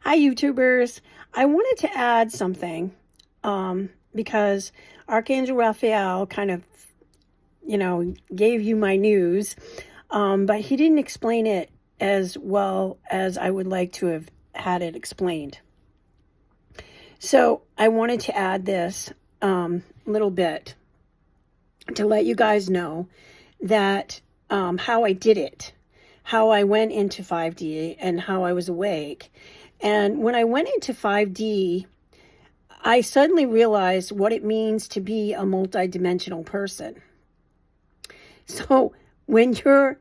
Hi, YouTubers. I wanted to add something because Archangel Raphael kind of, gave you my news, but he didn't explain it as well as I would like to have had it explained. So I wanted to add this little bit to let you guys know that how I did it, how I went into 5D and how I was awake. And when I went into 5D, I suddenly realized what it means to be a multidimensional person. So when you're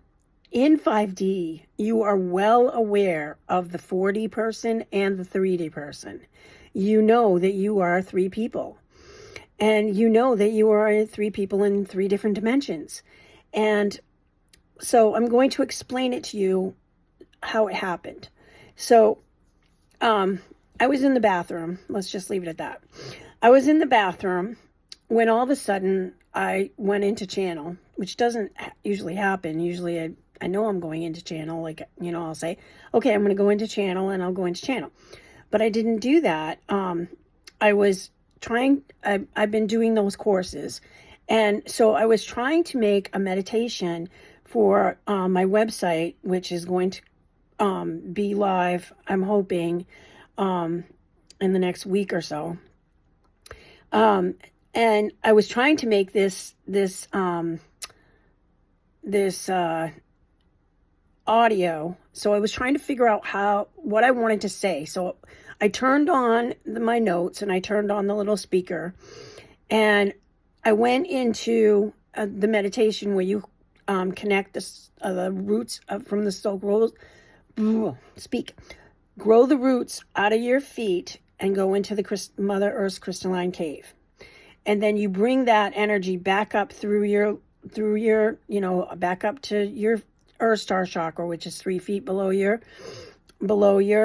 in 5D, you are well aware of the 4D person and the 3D person. You know that you are three people. And you know that you are three people in three different dimensions. And so I'm going to explain it to you how it happened. So I was in the bathroom. Let's just leave it at that. I was in the bathroom when all of a sudden I went into channel, which doesn't usually happen. Usually I know I'm going into channel. Like, I'll say, okay, I'm going to go into channel and I'll go into channel. But I didn't do that. I was trying, I've been doing those courses. And so I was trying to make a meditation for my website, which is going to be live, I'm hoping, in the next week or so. And I was trying to make this audio. So I was trying to figure out what I wanted to say. So I turned on my notes and I turned on the little speaker and I went into the meditation where you connect the roots from the soul. Grow the roots out of your feet and go into the Mother Earth's crystalline cave. And then you bring that energy back up through your, back up to your Earth Star chakra, which is 3 feet below your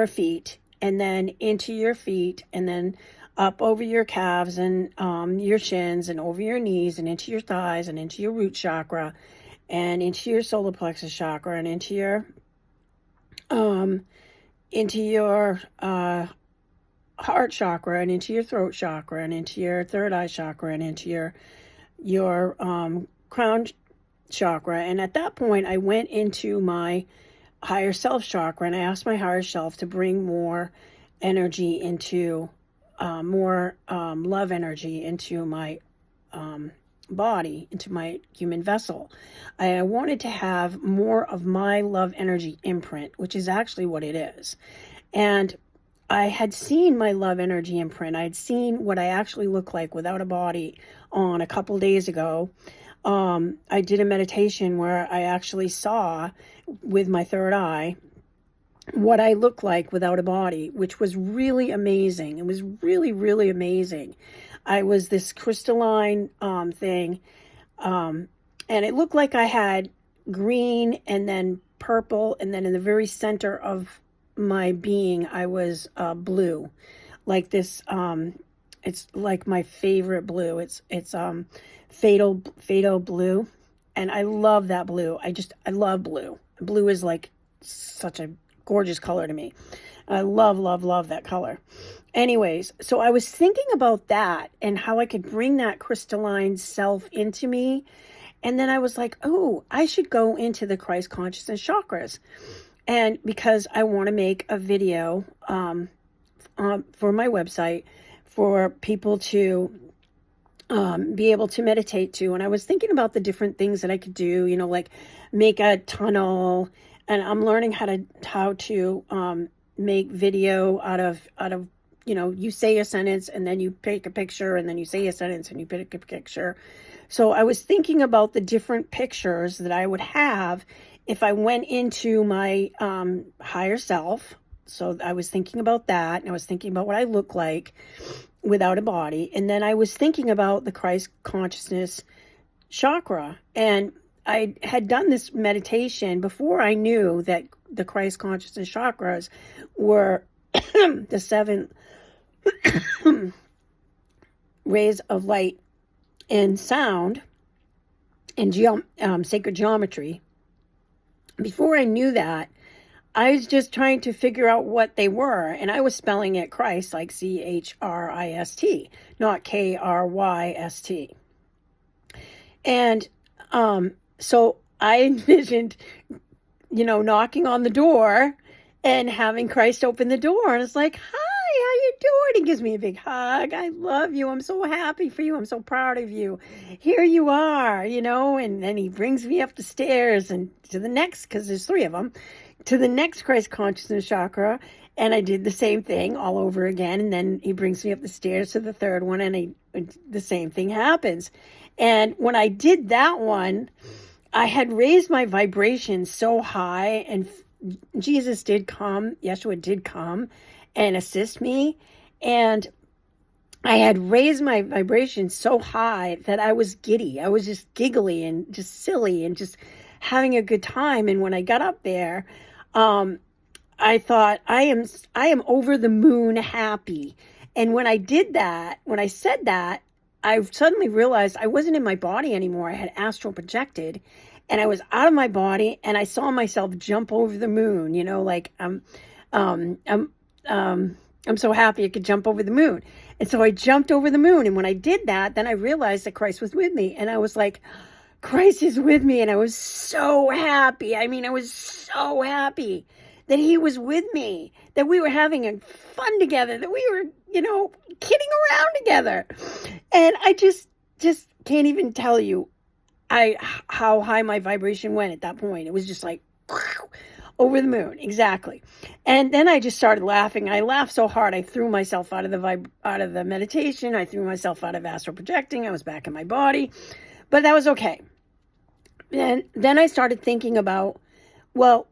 feet, and then into your feet, and then up over your calves and your shins and over your knees and into your thighs and into your root chakra and into your solar plexus chakra and into your heart chakra and into your throat chakra and into your third eye chakra and into your crown chakra. And at that point, I went into my higher self chakra and I asked my higher self to bring more energy into, more love energy into my body, into my human vessel. I wanted to have more of my love energy imprint, which is actually what it is. And I had seen my love energy imprint. I had seen what I actually look like without a body on a couple days ago. I did a meditation where I actually saw with my third eye what I look like without a body, which was really amazing. It was really, really amazing. I was this crystalline thing, and it looked like I had green and then purple, and then in the very center of my being, I was blue, like this. It's like my favorite blue. It's fatal blue, and I love that blue. I love blue. Blue is like such a gorgeous color to me. I love, love, love that color. Anyways, so I was thinking about that and how I could bring that crystalline self into me. And then I was like, oh, I should go into the Christ consciousness chakras. And because I want to make a video for my website for people to be able to meditate to. And I was thinking about the different things that I could do, like make a tunnel. And I'm learning how to make video out of you say a sentence and then you take a picture and then you say a sentence and you pick a picture. So I was thinking about the different pictures that I would have if I went into my higher self. So I was thinking about that, and I was thinking about what I look like without a body. And then I was thinking about the Christ consciousness chakra. And I had done this meditation before I knew that the Christ consciousness chakras were the 7 rays of light and sound and sacred geometry. Before I knew that, I was just trying to figure out what they were, and I was spelling it Christ like Christ, not Kryst. And so I envisioned, knocking on the door and having Christ open the door. And it's like, hi, how you doing? He gives me a big hug. I love you. I'm so happy for you. I'm so proud of you. Here you are, and then he brings me up the stairs and to the next, because there's 3 of them, to the next Christ consciousness chakra. And I did the same thing all over again. And then he brings me up the stairs to the 3rd one, and the same thing happens. And when I did that one, I had raised my vibration so high, and Jesus did come, Yeshua did come and assist me. And I had raised my vibration so high that I was giddy. I was just giggly and just silly and just having a good time. And when I got up there, I thought, I am over the moon happy. And when I did that, when I said that, I suddenly realized I wasn't in my body anymore. I had astral projected, and I was out of my body, and I saw myself jump over the moon, like I'm so happy I could jump over the moon. And so I jumped over the moon. And when I did that, then I realized that Christ was with me. And I was like, Christ is with me. And I was so happy. I was so happy that he was with me, that we were having fun together, that we were, kidding around together. And I just can't even tell you how high my vibration went at that point. It was just like, over the moon, exactly. And then I just started laughing. I laughed so hard, I threw myself out of the meditation. I threw myself out of astral projecting. I was back in my body, but that was okay. And then I started thinking about, well,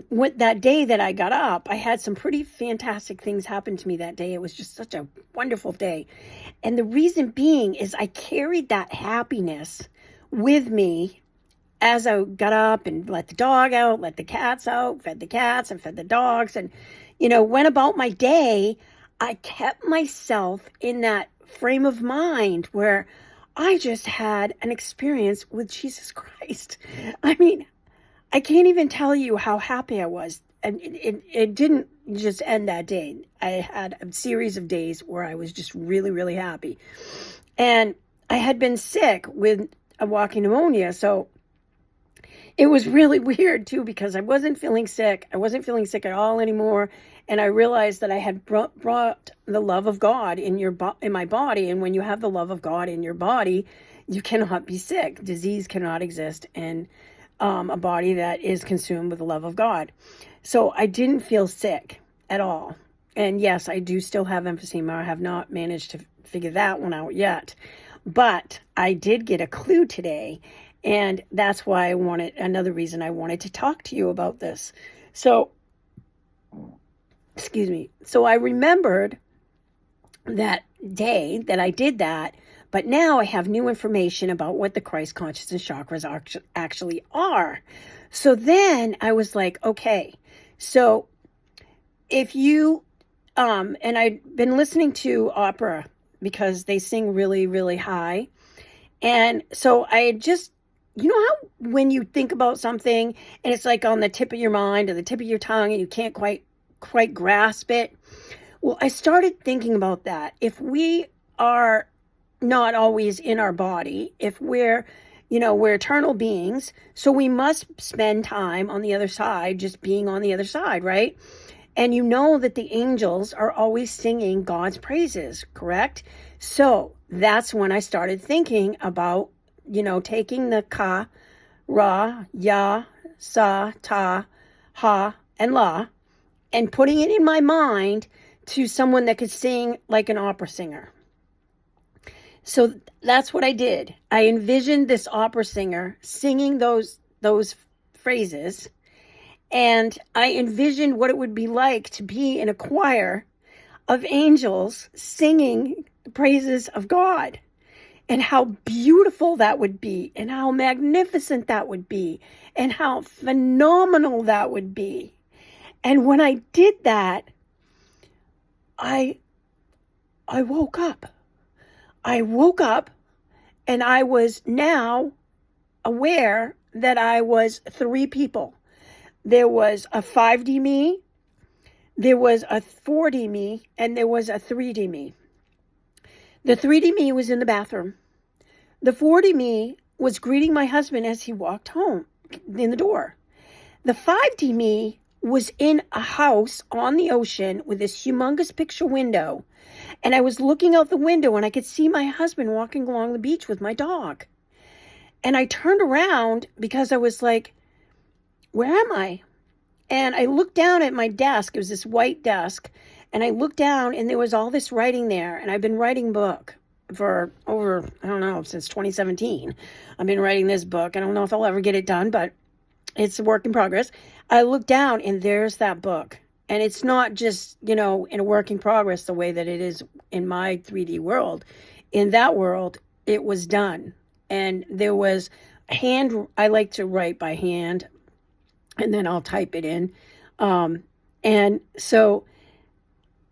with that day that I got up, I had some pretty fantastic things happen to me that day. It was just such a wonderful day. And the reason being is I carried that happiness with me as I got up and let the dog out, let the cats out, fed the cats and fed the dogs, and, went about my day. I kept myself in that frame of mind where I just had an experience with Jesus Christ. I can't even tell you how happy I was. And it didn't just end that day. I had a series of days where I was just really, really happy. And I had been sick with a walking pneumonia. So it was really weird too, because I wasn't feeling sick. I wasn't feeling sick at all anymore. And I realized that I had brought the love of God in my body. And when you have the love of God in your body, you cannot be sick. Disease cannot exist in a body that is consumed with the love of God. So I didn't feel sick at all. And yes, I do still have emphysema. I have not managed to figure that one out yet. But I did get a clue today. And that's why another reason I wanted to talk to you about this. So, excuse me. So I remembered that day that I did that, but now I have new information about what the Christ consciousness chakras actually are. So then I was like, okay, so if you, and I've been listening to opera because they sing really, really high. And so I just, how when you think about something and it's like on the tip of your mind or the tip of your tongue and you can't quite grasp it? Well, I started thinking about that. If we are not always in our body, if we're eternal beings, so we must spend time on the other side, just being on the other side, right? And that the angels are always singing God's praises, correct? So that's when I started thinking about, taking the ka, ra, ya, sa, ta, ha, and la, and putting it in my mind to someone that could sing like an opera singer. So that's what I did. I envisioned this opera singer singing those phrases, and I envisioned what it would be like to be in a choir of angels singing the praises of God, and how beautiful that would be, and how magnificent that would be, and how phenomenal that would be. And when I did that, I woke up. I woke up, and I was now aware that I was 3 people. there was a 5D me, there was a 4D me, and there was a 3D me. The 3D me was in the bathroom. The 4D me was greeting my husband as he walked home in the door. The 5D me was in a house on the ocean with this humongous picture window. And I was looking out the window and I could see my husband walking along the beach with my dog. And I turned around because I was like, where am I? And I looked down at my desk. It was this white desk. And I looked down and there was all this writing there. And I've been writing a book for over, I don't know, since 2017. I've been writing this book. I don't know if I'll ever get it done, but it's a work in progress. I looked down and there's that book. And it's not just, in a work in progress the way that it is in my 3D world. In that world, it was done. And there was I like to write by hand, and then I'll type it in. And so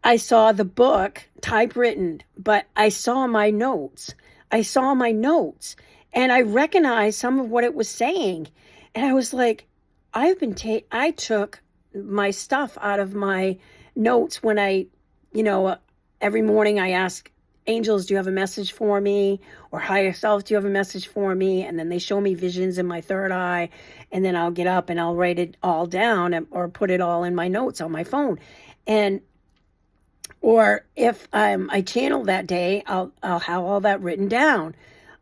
I saw the book typewritten, but I saw my notes. And I recognized some of what it was saying. And I was like, I took my stuff out of my notes when I, every morning I ask angels, do you have a message for me? Or higher self, do you have a message for me? And then they show me visions in my third eye. And then I'll get up and I'll write it all down or put it all in my notes on my phone. Or if I channel that day, I'll have all that written down.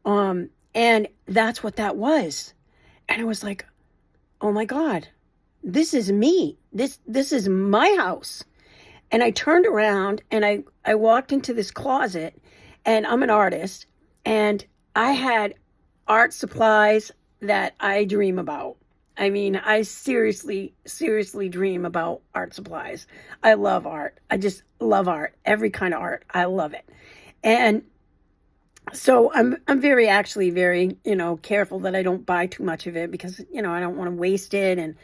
And that's what that was. And I was like, oh my God, this is me. This is my house. And I turned around and I walked into this closet, and I'm an artist, and I had art supplies that I dream about. I mean, I seriously dream about art supplies. I love art. I just love art. Every kind of art. I love it. And so I'm very careful that I don't buy too much of it because, I don't want to waste it. And,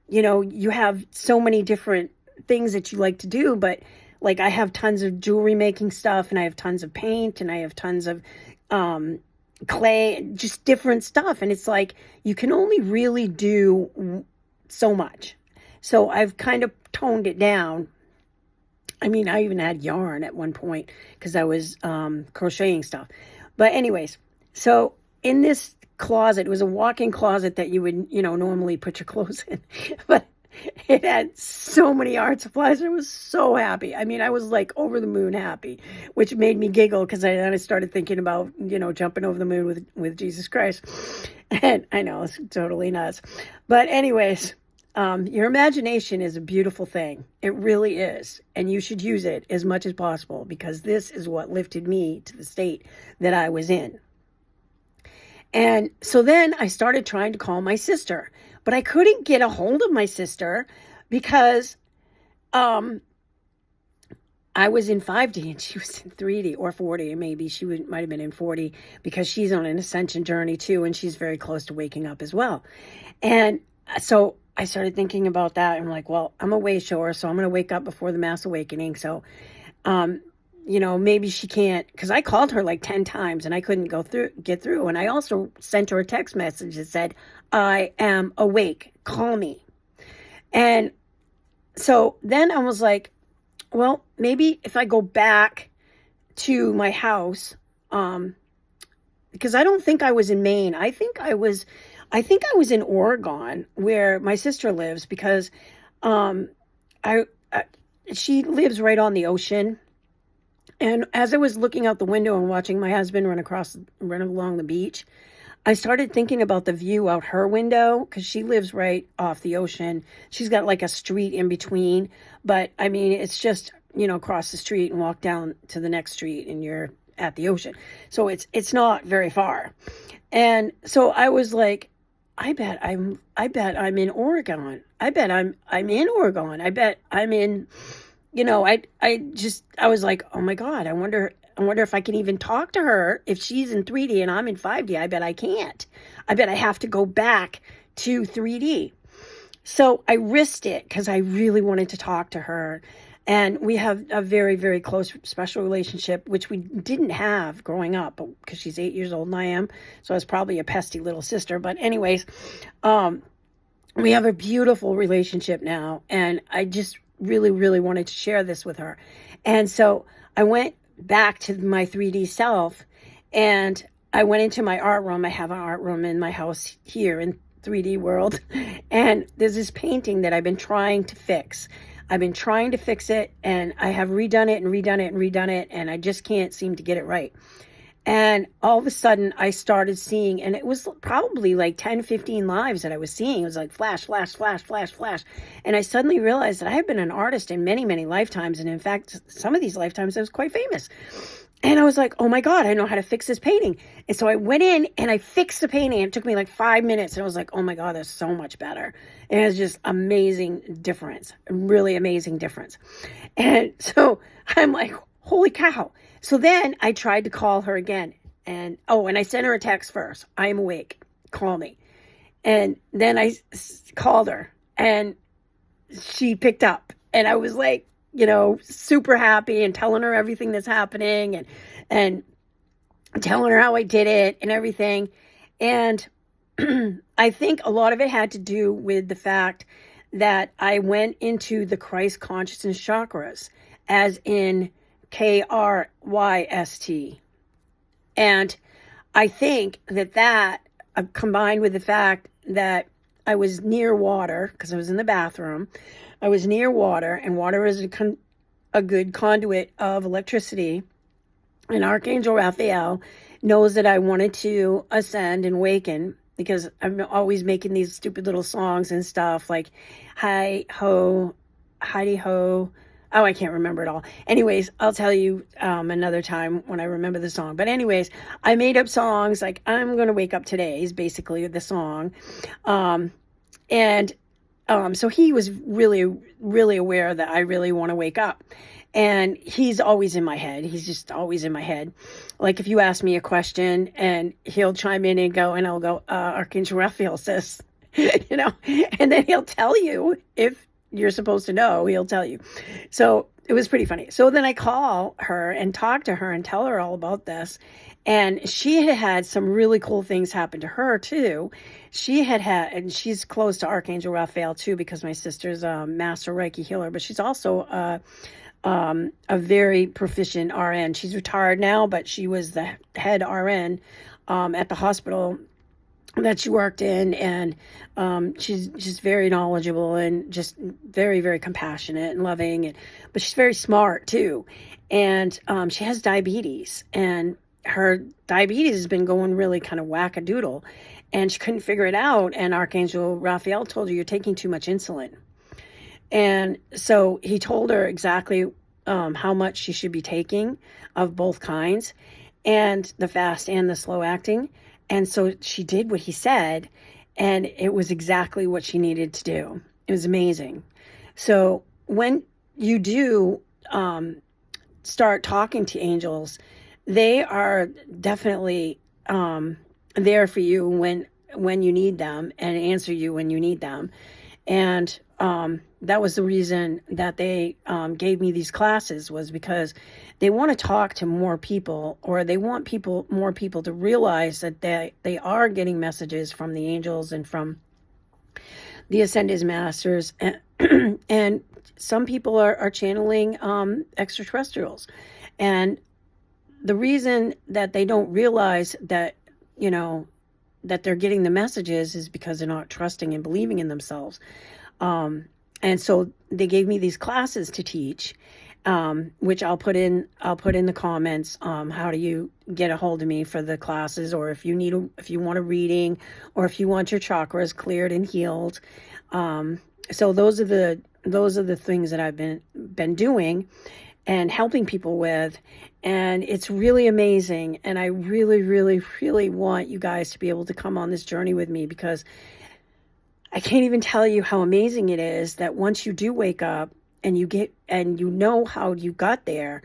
you have so many different things that you like to do, but like I have tons of jewelry making stuff, and I have tons of paint, and I have tons of clay, just different stuff. And it's like, you can only really do so much. So I've kind of toned it down. I mean, I even had yarn at one point because I was crocheting stuff. But anyways, so in this closet, it was a walk-in closet that you would, normally put your clothes in. But it had so many art supplies. And I was so happy. I mean, I was like over the moon happy, which made me giggle because I started thinking about, jumping over the moon with Jesus Christ. And I know it's totally nuts. But anyways, your imagination is a beautiful thing. It really is. And you should use it as much as possible because this is what lifted me to the state that I was in. And so then I started trying to call my sister, but I couldn't get a hold of my sister because I was in 5D and she was in 3D or 4D. Maybe she might have been in 4D because she's on an ascension journey too, and she's very close to waking up as well. And so I started thinking about that. I'm like, well, I'm a way shower, so I'm going to wake up before the mass awakening. So, maybe she can't, because I called her like 10 times and I couldn't get through. And I also sent her a text message that said, I am awake, call me. And so then I was like, well, maybe if I go back to my house, because I don't think I was in Maine. I think I was in Oregon where my sister lives because she lives right on the ocean. And as I was looking out the window and watching my husband run along the beach, I started thinking about the view out her window because she lives right off the ocean. She's got like a street in between, but I mean, it's just, cross the street and walk down to the next street and you're at the ocean. So it's not very far. And so I was like, I bet I'm in Oregon. I bet I'm in Oregon. I bet I'm in, I was like, oh my God, I wonder if I can even talk to her if she's in 3D and I'm in 5D. I bet I can't. I bet I have to go back to 3D. So I risked it because I really wanted to talk to her. And we have a very, very close, special relationship, which we didn't have growing up because she's 8 years older than I am. So I was probably a pesky little sister. But anyways, We have a beautiful relationship now, and I just really, really wanted to share this with her. And so I went back to my 3D self, and I went into my art room. I have an art room in my house here in 3D world, and there's this painting that I've been trying to fix. I've been trying to fix it, and I have redone it and redone it and redone it, and I just can't seem to get it right. And all of a sudden I started seeing, and it was probably like 10, 15 lives that I was seeing. It was like flash, flash, flash, flash, flash. And I suddenly realized that I had been an artist in many, many lifetimes. And in fact, some of these lifetimes I was quite famous. And I was like, oh my God, I know how to fix this painting. And so I went in and I fixed the painting. It took me like 5 minutes. And I was like, oh my God, that's so much better. And it was just amazing difference, really amazing difference. And so I'm like, holy cow. So then I tried to call her again. And I sent her a text first. I am awake. Call me. And then I called her and she picked up. And I was like, super happy and telling her everything that's happening and telling her how I did it and everything. And I think a lot of it had to do with the fact that I went into the Christ consciousness chakras, as in KRYST. And I think that combined with the fact that I was near water, because I was in the bathroom, I was near water, and water is a good conduit of electricity. And Archangel Raphael knows that I wanted to ascend and awaken, because I'm always making these stupid little songs and stuff like hi ho, heidi ho. Oh, I can't remember it all. Anyways, I'll tell you another time when I remember the song. But anyways, I made up songs like I'm going to wake up today is basically the song. So he was really, really aware that I really want to wake up. And he's always in my head. He's just always in my head. Like if you ask me a question and he'll chime in and I'll go, Archangel Raphael says, and then he'll tell you if you're supposed to know, he'll tell you. So it was pretty funny. So then I call her and talk to her and tell her all about this. And she had some really cool things happen to her too. And she's close to Archangel Raphael too, because my sister's a master Reiki healer, but she's also a very proficient RN. She's retired now, but she was the head RN at the hospital that she worked in, and she's just very knowledgeable and just very, very compassionate and loving, but she's very smart too. And she has diabetes, and her diabetes has been going really kind of wackadoodle, and she couldn't figure it out. And Archangel Raphael told her, you're taking too much insulin. And so he told her exactly how much she should be taking of both kinds, and the fast and the slow acting. And so she did what he said, and it was exactly what she needed to do. It was amazing. So when you do start talking to angels, they are definitely there for you when you need them, and answer you when you need them. And that was the reason that they gave me these classes, was because they want to talk to more people, or they want more people to realize that they are getting messages from the angels and from the Ascended Masters. And some people are channeling extraterrestrials. And the reason that they don't realize that, that they're getting the messages is because they're not trusting and believing in themselves. And so they gave me these classes to teach, which I'll put in the comments. How do you get a hold of me for the classes, or if you want a reading, or if you want your chakras cleared and healed. So those are the things that I've been doing and helping people with. And it's really amazing. And I really, really, really want you guys to be able to come on this journey with me, because I can't even tell you how amazing it is that once you do wake up and you know how you got there,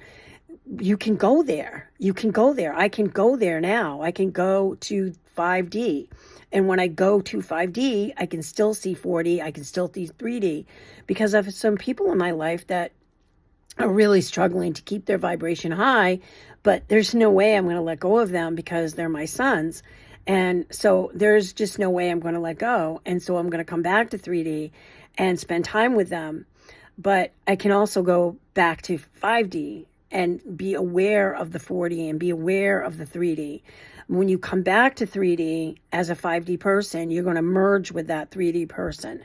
you can go there. You can go there. I can go there now. I can go to 5D. And when I go to 5D, I can still see 4D. I can still see 3D, because I have some people in my life that are really struggling to keep their vibration high, but there's no way I'm going to let go of them because they're my sons. And so there's just no way I'm going to let go. And so I'm going to come back to 3D and spend time with them. But I can also go back to 5D and be aware of the 4D and be aware of the 3D. When you come back to 3D as a 5D person, you're going to merge with that 3D person.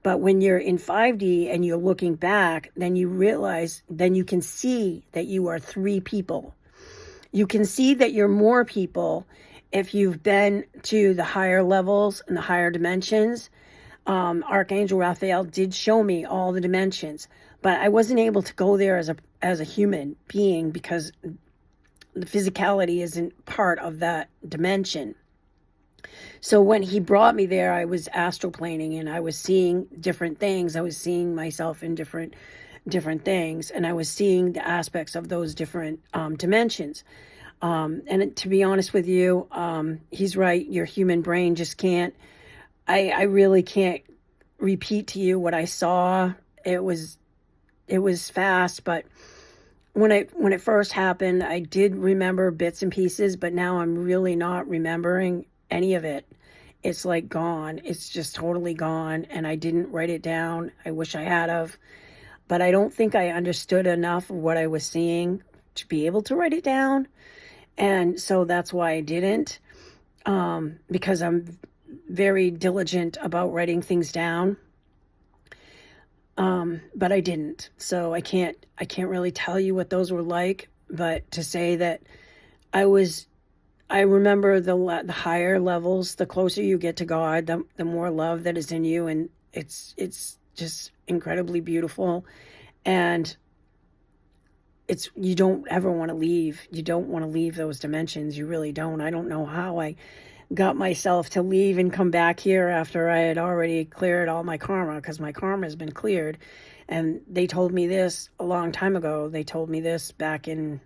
But when you're in 5D and you're looking back, then you realize, then you can see that you are 3 people. You can see that you're more people if you've been to the higher levels and the higher dimensions. Archangel Raphael did show me all the dimensions, but I wasn't able to go there as a human being because the physicality isn't part of that dimension. So when he brought me there, I was astral planing and I was seeing different things. I was seeing myself in different things, and I was seeing the aspects of those different dimensions. And to be honest with you, he's right. Your human brain just can't. I really can't repeat to you what I saw. It was fast, but when it first happened, I did remember bits and pieces, but now I'm really not remembering any of it. It's like gone. It's just totally gone, and I didn't write it down. I wish I had of, but I don't think I understood enough of what I was seeing to be able to write it down, and so that's why I didn't, because I'm very diligent about writing things down, but I didn't. So I can't really tell you what those were like, but to say that I remember the higher levels, the closer you get to God, the more love that is in you, and it's just incredibly beautiful, and you don't ever want to leave. You don't want to leave those dimensions. You really don't. I don't know how I got myself to leave and come back here after I had already cleared all my karma, because my karma has been cleared. And they told me this a long time ago. They told me this back in,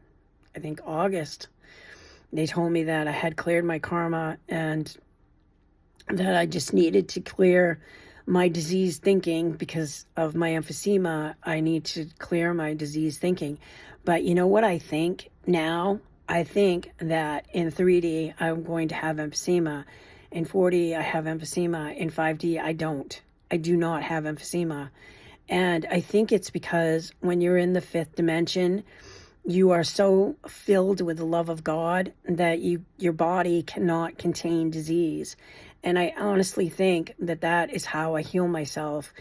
I think, August. They told me that I had cleared my karma and that I just needed to clear my diseased thinking because of my emphysema. I need to clear my diseased thinking. But you know what I think now? I think that in 3D, I'm going to have emphysema. In 4D, I have emphysema. In 5D, I don't. I do not have emphysema. And I think it's because when you're in the 5th dimension, you are so filled with the love of God that your body cannot contain disease. And I honestly think that is how I heal myself,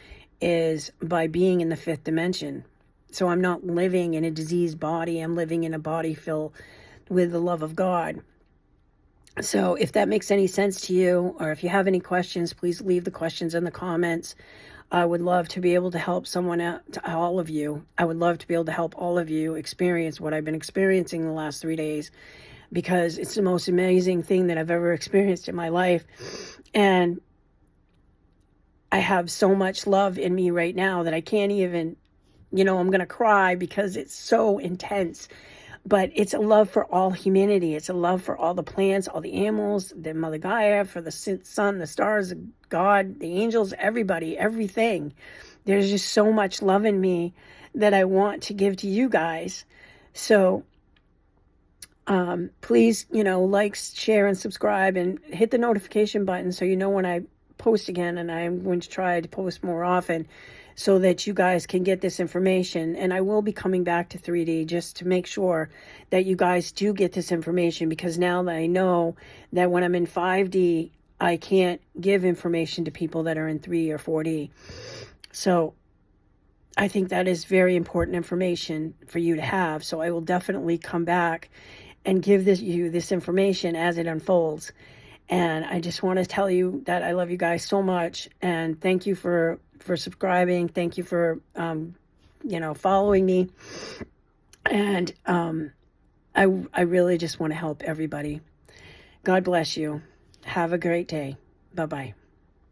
is by being in the 5th dimension. So I'm not living in a diseased body. I'm living in a body filled with the love of God. So if that makes any sense to you, or if you have any questions, please leave the questions in the comments. I would love to be able to help someone out, all of you. I would love to be able to help all of you experience what I've been experiencing the last 3 days, because it's the most amazing thing that I've ever experienced in my life. And I have so much love in me right now that I can't even, I'm going to cry because it's so intense. But it's a love for all humanity. It's a love for all the plants, all the animals, the Mother Gaia, for the sun, the stars, God, the angels, everybody, everything. There's just so much love in me that I want to give to you guys. So please, like, share, and subscribe, and hit the notification button so you know when I post again. And I'm going to try to post more often, so that you guys can get this information. And I will be coming back to 3D just to make sure that you guys do get this information, because now that I know that when I'm in 5D, I can't give information to people that are in 3 or 4D. So I think that is very important information for you to have. So I will definitely come back and give you this information as it unfolds. And I just want to tell you that I love you guys so much, and thank you for subscribing. Thank you for, following me. And I really just want to help everybody. God bless you. Have a great day. Bye-bye.